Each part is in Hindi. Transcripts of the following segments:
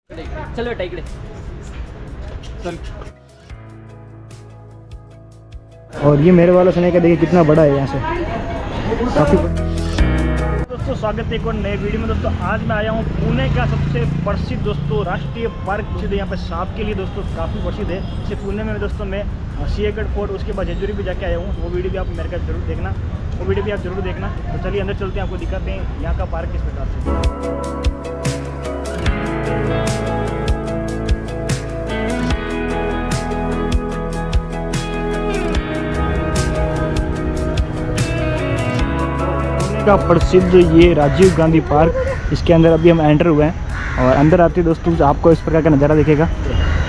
चल बेटा इकडे चल। और ये मेरे वाला सुने का देखिए कितना बड़ा है यहाँ से, काफ़ी। दोस्तों स्वागत है एक और नए वीडियो में। दोस्तों आज मैं आया हूँ पुणे का सबसे प्रसिद्ध दोस्तों राष्ट्रीय पार्क प्रसिद्ध है यहाँ पे सांप के लिए दोस्तों, काफ़ी प्रसिद्ध है। जैसे पुणे में दोस्तों मैं सिंहगढ़ फोर्ट, उसके बाद जेजुरी भी जाके आया हूँ। वो वीडियो भी आप मेरे का जरूर देखना, वो वीडियो भी आप जरूर देखना। तो चलिए अंदर चलते हैं, आपको दिखाते हैं यहाँ का पार्क किस प्रकार से। का प्रसिद्ध ये राजीव गांधी पार्क, इसके अंदर अभी हम एंटर हुए हैं और अंदर आते दोस्तों आपको इस प्रकार का नज़ारा दिखेगा।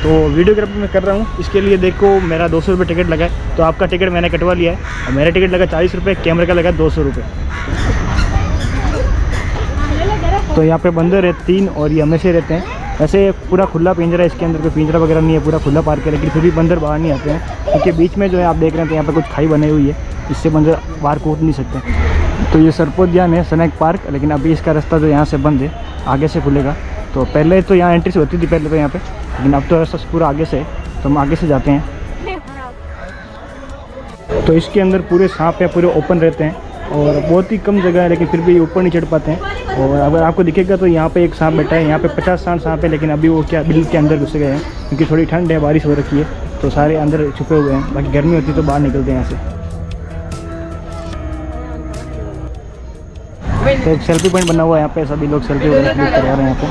तो वीडियोग्राफी मैं कर रहा हूँ, इसके लिए देखो मेरा 200 रुपये टिकट लगा है। तो आपका टिकट मैंने कटवा लिया है और मेरा टिकट लगा 40 रुपये, कैमरे का लगा 200 रुपये। तो यहाँ पे बंदर है 3 और ये हमेशा रहते हैं। वैसे पूरा खुला पिंजरा है, इसके अंदर कोई पिंजरा वगैरह नहीं है, पूरा खुला पार्क है, लेकिन फिर भी बंदर बाहर नहीं आते हैं क्योंकि बीच में जो है आप देख रहे हैं तो यहाँ पर कुछ खाई बनी हुई है, इससे बंदर बाहर कूद नहीं सकते। तो ये सर्पोद्यान है स्नेक पार्क, लेकिन अभी इसका रास्ता जो यहाँ से बंद है, आगे से खुलेगा। तो पहले तो यहाँ एंट्री से होती थी पहले तो यहाँ पे, लेकिन अब तो रास्ता पूरा आगे से है, तो हम आगे से जाते हैं। तो इसके अंदर पूरे सांप हैं, पूरे ओपन रहते हैं और बहुत ही कम जगह है, लेकिन फिर भी ऊपर नहीं चढ़ पाते हैं। और अगर आपको दिखेगा तो यहाँ पे एक सांप बैठा है, यहाँ पे 50-60 सांप है, लेकिन अभी वो क्या बिल के अंदर घुस गए हैं क्योंकि थोड़ी ठंड है, बारिश हो रखी है, तो सारे अंदर छुपे हुए हैं। बाकी गर्मी होती तो बाहर निकलते हैं यहाँ से। तो एक सेल्फी पॉइंट बना हुआ है यहाँ पे, सभी लोग सेल्फी वगैरह क्लिक करवा रहे हैं यहाँ पे।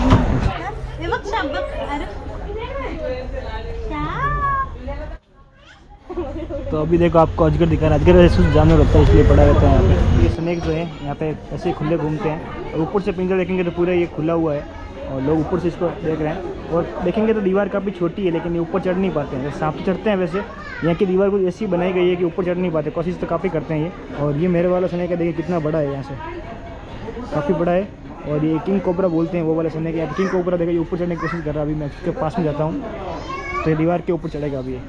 तो अभी देखो आपको अजगर दिखा रहा है, अजगर ऐसे जानवर होता है इसलिए पड़ा रहता है यहाँ पे। ये स्नेक जो है यहाँ पे ऐसे खुले घूमते हैं और ऊपर से पिंजरा देखेंगे तो पूरा ये खुला हुआ है और लोग ऊपर से इसको देख रहे हैं। और देखेंगे तो दीवार काफ़ी छोटी है, लेकिन ये ऊपर चढ़ नहीं पाते हैं। सांप चढ़ते हैं, वैसे यहाँ की दीवार कुछ ऐसी बनाई गई है कि ऊपर चढ़ नहीं पाते, कोशिश तो काफ़ी करते हैं ये। और ये मेरे वाला स्नेक है, देखिए कितना बड़ा है, यहाँ से काफ़ी बड़ा है। और ये किंग कोबरा बोलते हैं वो वाले स्नेक है। किंग कोबरा देखो ये ऊपर चढ़ने की कोशिश कर रहा है, अभी मैं उसके पास में जाता हूँ तो ये दीवार के ऊपर चढ़ेगा अभी ये।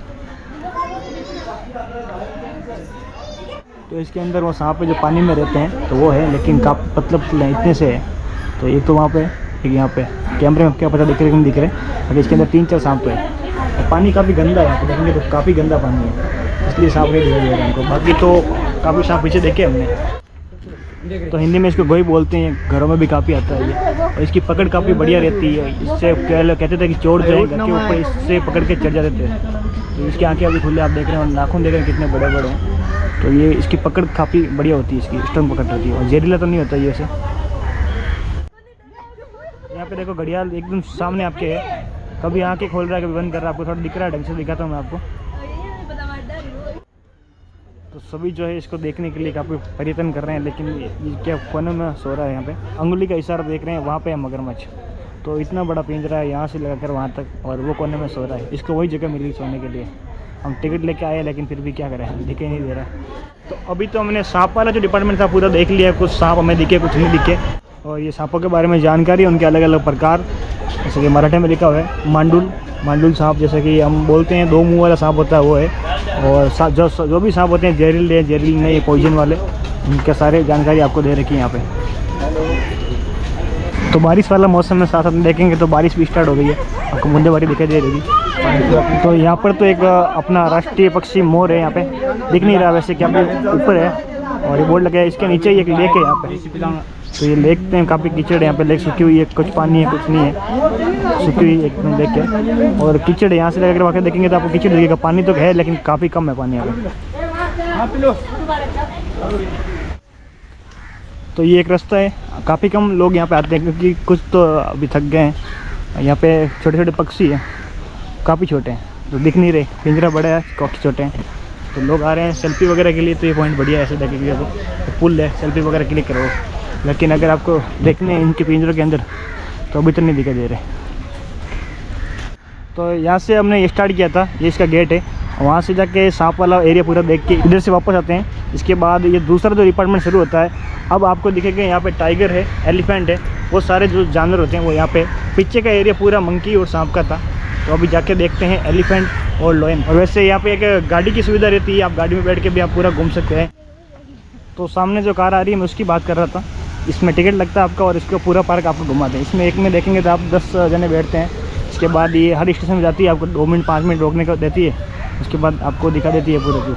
तो इसके अंदर वो सांप जो पानी में रहते हैं तो वो है, लेकिन काफ़ी पतले इतने से है। तो एक तो वहाँ पे, एक यहाँ पे, कैमरे में क्या पता दिख रहे कि नहीं दिख रहे, अगर इसके अंदर 3-4 सांप तो है। और पानी काफ़ी गंदा है, यहाँ पे देखेंगे तो काफ़ी गंदा पानी है, इसलिए सांप नहीं दिखाई दे रहा हमको। बाकी तो काफ़ी सांप पीछे देखे हमने। तो हिंदी में इसको गोई बोलते हैं, घरों में भी काफ़ी आता है ये। और इसकी पकड़ काफ़ी बढ़िया रहती है, इससे कहते थे कि चोर जो है घर के ऊपर इससे पकड़ के चढ़ जाते थे। तो इसकी आंखें अभी खुले आप देख रहे हैं और नाखून देख रहे हैं कितने बड़े बड़े हैं। तो ये इसकी पकड़ काफ़ी बढ़िया होती है, इसकी स्ट्रॉन्ग पकड़ रहती है और जहरीला तो नहीं होता ये ऐसे। यहाँ पे देखो घड़ियाल एकदम सामने आपके है, कभी आंखें खोल रहा है कभी बंद कर रहा है, आपको थोड़ा दिख रहा है, ढंग से दिखाता हूँ मैं आपको। तो सभी जो है इसको देखने के लिए काफ़ी पर्यटन कर रहे हैं, लेकिन ये क्या कोने में सो रहा है, यहाँ पे अंगुली का इशारा देख रहे हैं, वहाँ पे है मगरमच्छ। तो इतना बड़ा पिंजरा है यहाँ से लगाकर वहाँ तक, और वो कोने में सो रहा है, इसको वही जगह मिली सोने के लिए। हम टिकट लेके आए लेकिन फिर भी क्या करें, दिखे नहीं दे रहा। तो अभी तो हमने सांप वाला जो डिपार्टमेंट था पूरा देख लिया, कुछ सांप हमें दिखे कुछ नहीं दिखे। और ये सांपों के बारे में जानकारी, उनके अलग अलग प्रकार, जैसे कि मराठी में लिखा हुआ है मांडुल सांप, जैसे कि हम बोलते हैं 2 मुंह वाला सांप होता है वो है। और जो भी सांप होते हैं जहरील नहीं, पॉइजन वाले, उनके सारे जानकारी आपको दे रखी है यहाँ पे। तो बारिश वाला मौसम में साथ साथ देखेंगे तो बारिश भी स्टार्ट हो गई है, आपको बूंदेबांदी दिखाई दे रही है। तो यहाँ पर तो एक अपना राष्ट्रीय पक्षी मोर है, यहाँ पे दिख नहीं रहा वैसे क्या ऊपर है, और ये बोर्ड लगा है, इसके नीचे ही एक लेक है यहाँ पे। तो ये लेक में काफ़ी कीचड़ है, यहाँ पे लेक सूखी हुई है, कुछ पानी है कुछ नहीं है, सूखी हुई एक लेक है और कीचड़ है। यहाँ से लेकर वाकई देखेंगे तो आपको कीचड़ दिखेगा, पानी तो है लेकिन काफ़ी कम है पानी यहाँ पे। तो ये एक रास्ता है, काफ़ी कम लोग यहाँ पे आते हैं क्योंकि कुछ तो अभी थक गए हैं। यहाँ पे छोटे छोटे पक्षी हैं, काफ़ी छोटे हैं तो दिख नहीं रहे, पिंजरा बड़ा है, काफ़ी छोटे हैं। तो लोग आ रहे हैं सेल्फी वगैरह के लिए, तो ये पॉइंट बढ़िया है, ऐसे देखेंगे तो पुल है, सेल्फी वगैरह क्लिक करो। लेकिन अगर आपको देखने हैं इनके पिंजरों के अंदर तो अभी तो नहीं दिखाई दे रहे। तो यहाँ से हमने ये स्टार्ट किया था, ये इसका गेट है, वहाँ से जाके सांप वाला एरिया पूरा देख के इधर से वापस आते हैं। इसके बाद ये दूसरा जो डिपार्टमेंट शुरू होता है, अब आपको दिखेगा यहाँ पे टाइगर है, एलिफेंट है, वो सारे जो जानवर होते हैं वो यहाँ पे। पीछे का एरिया पूरा मंकी और सांप का था, तो अभी जाके देखते हैं एलिफेंट और लायन। और वैसे यहाँ पे एक गाड़ी की सुविधा रहती है, आप गाड़ी में बैठ के भी आप पूरा घूम सकते हैं। तो सामने जो कार आ रही है मैं उसकी बात कर रहा था, इसमें टिकट लगता है आपका और इसका पूरा पार्क आपको घुमाते हैं। इसमें एक में देखेंगे तो आप 10 जने बैठते हैं इसके बाद ये हर स्टेशन में जाती है, आपको 2 मिनट 5 मिनट रोकने को देती है, उसके बाद आपको दिखा देती है पूरा व्यू।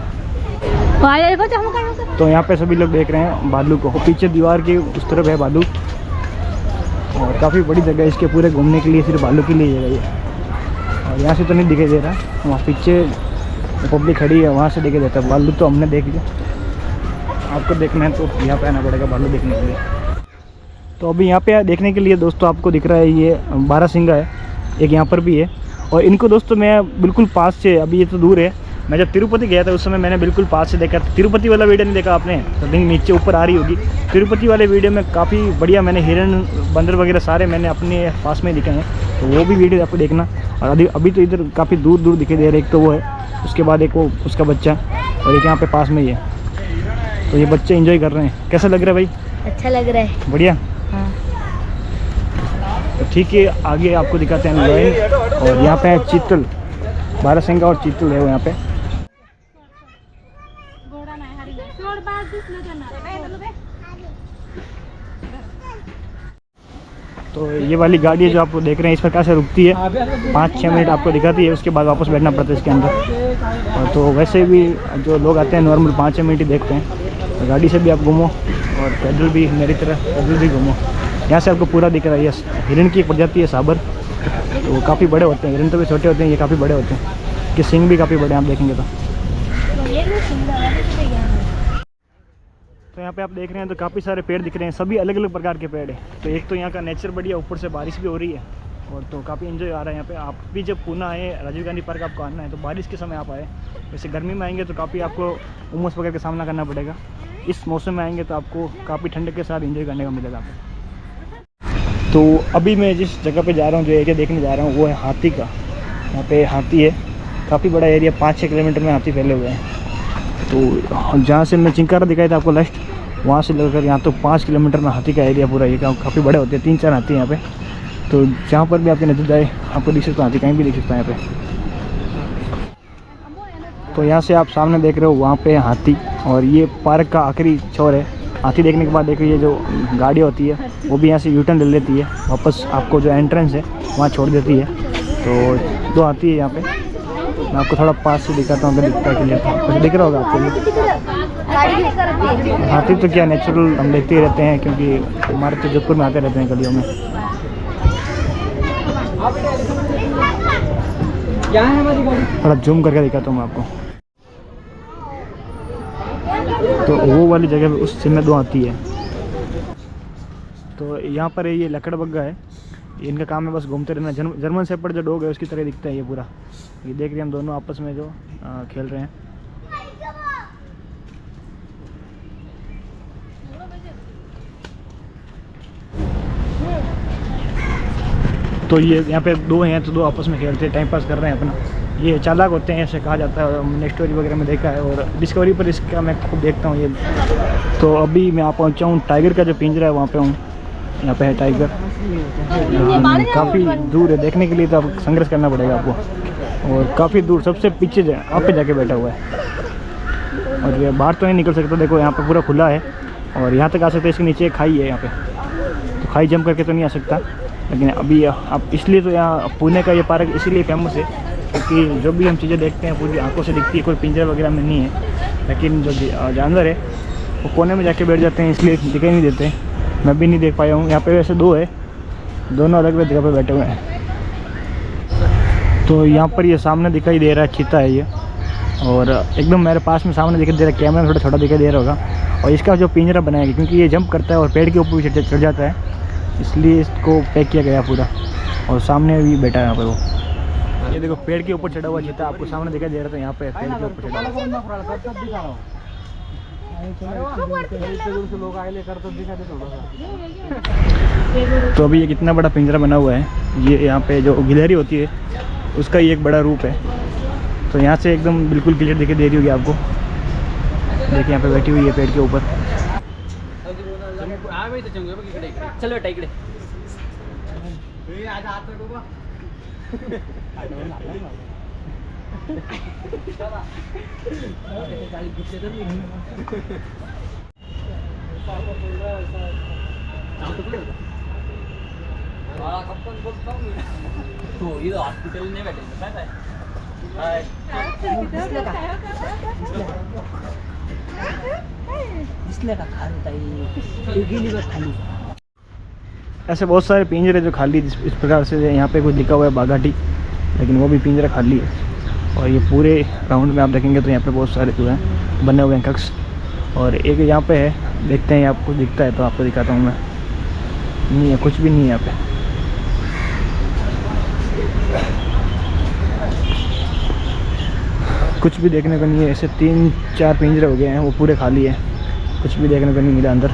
तो यहाँ पे सभी लोग देख रहे हैं भालू को, पीछे दीवार के उस तरफ है भालू, और काफ़ी बड़ी जगह है इसके पूरे घूमने के लिए, सिर्फ भालू के लिए जगह है। और यहाँ से तो नहीं दिखाई दे रहा, वहाँ पीछे पब्लिक खड़ी है, वहाँ से दिखाई देता है। भालू तो हमने देख लिया, आपको देखना है तो यहाँ पे आना पड़ेगा भालू देखने के लिए। तो अभी यहाँ पे देखने के लिए दोस्तों आपको दिख रहा है ये बारहसिंगा है, एक यहाँ पर भी है। और इनको दोस्तों मैं बिल्कुल पास से, अभी ये तो दूर है, मैं जब तिरुपति गया था उस समय मैंने बिल्कुल पास से देखा। तिरुपति वाला वीडियो नहीं देखा आपने तो लिंक नीचे ऊपर आ रही होगी। तिरुपति वाले वीडियो में काफ़ी बढ़िया मैंने हिरण बंदर वगैरह सारे मैंने अपने पास में दिखे हैं, तो वो भी वीडियो आपको देखना। और अभी तो इधर काफ़ी दूर दूर दिखाई दे रहे, एक तो वो है, उसके बाद एक वो उसका बच्चा, और एक यहाँ पे पास में ही है। तो ये बच्चे एंजॉय कर रहे हैं। कैसा लग रहा है भाई? अच्छा लग रहा है, बढ़िया। हाँ। तो ठीक है, आगे आपको दिखाते हैं लायन, और यहाँ पे है चीतल, बारहसिंगा और चीतल है वो यहाँ पे। तो ये वाली गाड़ी है जो आप देख रहे हैं, इस प्रकार से रुकती है, 5-6 मिनट आपको दिखाती है, उसके बाद वापस बैठना पड़ता है इसके अंदर। और तो वैसे भी जो लोग आते हैं नॉर्मल 5 मिनट ही देखते हैं। तो गाड़ी से भी आप घूमो और पैदल भी, मेरी तरह पैदल भी घूमो। यहाँ से आपको पूरा दिख रहा है। ये हिरण की एक प्रजाति है साबर, तो वो काफ़ी बड़े होते हैं, हिरण तो भी छोटे होते हैं, ये काफ़ी बड़े होते हैं, कि सींग भी काफ़ी बड़े हैं आप देखेंगे तो। तो यहाँ पे आप देख रहे हैं तो काफ़ी सारे पेड़ दिख रहे हैं, सभी अलग अलग प्रकार के पेड़ हैं। तो एक तो यहाँ का नेचर बढ़िया, ऊपर से बारिश भी हो रही है, और तो काफ़ी एंजॉय आ रहा है यहाँ पे। आप भी जब पूना आए, राजीव गांधी पार्क आपको आना है तो बारिश के समय आप आए। वैसे गर्मी में आएंगे तो काफ़ी आपको उमस वगैरह का सामना करना पड़ेगा। इस मौसम में आएंगे तो आपको काफ़ी ठंड के साथ एंजॉय करने का मिलेगा आपको। तो अभी मैं जिस जगह पे जा रहा हूँ, जो एरिया देखने जा रहा हूँ, वो है हाथी का। यहाँ पे हाथी है, काफ़ी बड़ा एरिया, 5-6 किलोमीटर में हाथी फैले हुए हैं। तो जहाँ से मैं चिंकारा दिखाया था आपको लास्ट, वहाँ से लेकर यहाँ तो 5 किलोमीटर में हाथी का एरिया पूरा। ये काफ़ी बड़े होते हैं, 3-4 हाथी यहाँ पे। तो जहाँ पर भी आपके नजर जाए आपको दिख सकता है हाथी, कहीं भी दिख सकता है यहाँ पे। तो यहाँ से आप सामने देख रहे हो, वहाँ पे हाथी, और ये पार्क का आखिरी छोर है। हाथी देखने के बाद देखो ये जो गाड़ी होती है वो भी यहाँ से यूटर्न ले लेती है, वापस आपको जो एंट्रेंस है वहाँ छोड़ देती है। तो 2 हाथी है यहाँ पे, मैं आपको थोड़ा पास से दिखाता हूँ, अगर दिखता है क्लियर, तो दिख रहा होगा आपको ये हाथी। तो क्या नेचुरल हम देखते ही रहते हैं, क्योंकि हमारे तो जोधपुर में आते रहते हैं गलियों में। थोड़ा जूम करके दिखाता हूँ मैं आपको। तो वो वाली जगह पे उस में 2 हाथी है। तो यहाँ पर ये लकड़बग्गा है, इनका काम है बस घूमते रहना। जर्मन शेपर्ड जो डॉग है उसकी तरह दिखता है ये पूरा। ये देख रहे हैं हम दोनों आपस में जो खेल रहे हैं। तो ये यहाँ पे 2 हैं, तो 2 आपस में खेलते हैं, टाइम पास कर रहे हैं अपना। ये चालाक होते हैं ऐसे कहा जाता है, हमने स्टोरी वगैरह में देखा है, और डिस्कवरी पर इसका मैं खूब देखता हूँ ये। तो अभी मैं आप पहुँचा हूँ टाइगर का जो पिंजरा है वहाँ पे हूँ। यहाँ पे है टाइगर, काफ़ी दूर है, देखने के लिए तो आप संघर्ष करना पड़ेगा आपको, और काफ़ी दूर सबसे पीछे आप पे जाके बैठा हुआ है। और ये बाहर तो नहीं निकल सकता, देखो यहाँ पे पूरा खुला है, और यहाँ तक आ सकते हैं। इसके नीचे खाई है यहाँ पे, तो खाई जंप करके तो नहीं आ सकता। लेकिन अभी आप इसलिए तो यहाँ पुणे का ये पार्क इसीलिए फेमस है, क्योंकि जो भी हम चीज़ें देखते हैं पूरी आंखों से दिखती है, कोई पिंजरा वगैरह में नहीं है। लेकिन जो जानवर है वो कोने में जाके बैठ जाते हैं, इसलिए दिखाई नहीं देते। मैं भी नहीं देख पाया हूँ। यहाँ पे वैसे 2 है, दोनों अलग अलग जगह पे बैठे हुए हैं। तो यहाँ पर ये सामने दिखाई दे रहा है चीता है ये, और एकदम मेरे पास में सामने दिखाई दे रहा है। कैमरा में थोड़ा छोटा दिखाई दे रहा होगा। और इसका जो पिंजरा बनाया, क्योंकि ये जंप करता है और पेड़ के ऊपर भी चढ़ जाता है, इसलिए इसको पैक किया गया पूरा। और सामने भी बैठा है यहाँ पर वो, ये देखो पेड़ के ऊपर चढ़ा हुआ चीता आपको सामने दिखाई दे रहा था। यहाँ पे पेड़ के ऊपर चढ़ा हुआ। तो अभी ये कितना बड़ा पिंजरा बना हुआ है। ये यहाँ पे जो गिलहरी होती है उसका ही एक बड़ा रूप है। तो यहाँ से एकदम बिल्कुल क्लियर दिखाई दे रही होगी आपको। देखिए यहाँ पे बैठी हुई है पेड़ के ऊपर। चलो टाइगर तो ये हॉस्पिटल में बैठे पता है इसलिए का खा लेता है गिली बस खाली। ऐसे बहुत सारे पिंजरे जो खाली इस प्रकार से यहाँ पे कुछ लिखा हुआ है बागाटी, लेकिन वो भी पिंजरा खाली है। और ये पूरे राउंड में आप देखेंगे तो यहाँ पे बहुत सारे जो हैं बने हुए हैं कक्ष। और एक यहाँ पे है, देखते हैं आपको दिखता है तो आपको दिखाता हूँ मैं। नहीं है, कुछ भी नहीं है यहाँ पे। कुछ भी देखने को नहीं है। ऐसे 3-4 पिंजरे हो गए हैं, वो पूरे खाली है, कुछ भी देखने को नहीं मिला अंदर।